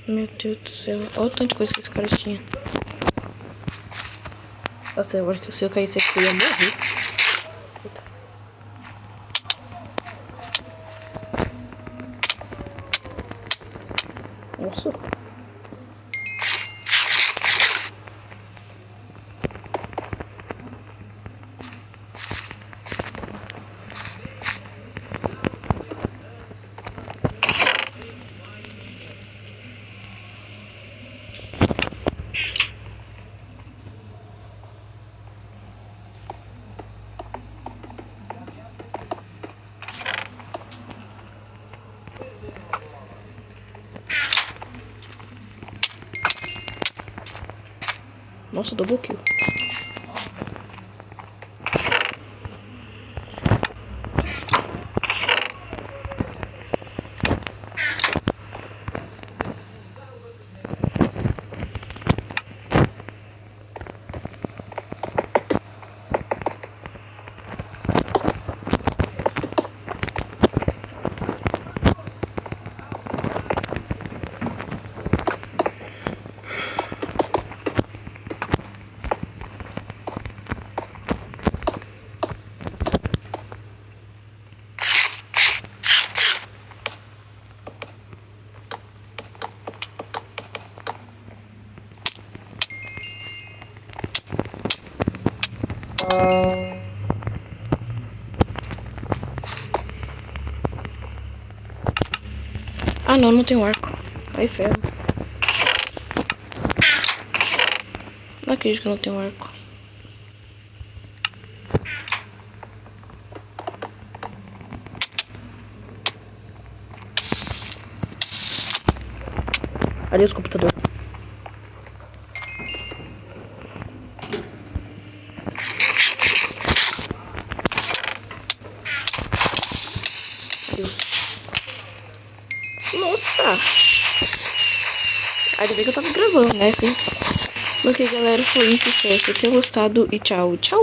Meu Deus do céu. Olha o tanto de coisa que esse cara tinha. Nossa, eu acho que se eu caísse aqui eu ia morrer. Eita. Nossa. Nossa, double kill. Ah, não tem arco. Ai, ferro. Não acredito que não tem arco. Adeus, computador. Adeus. Nossa! Ainda bem que eu tava gravando, né? Ok, galera, foi isso. Espero que vocês tenham gostado e tchau, tchau!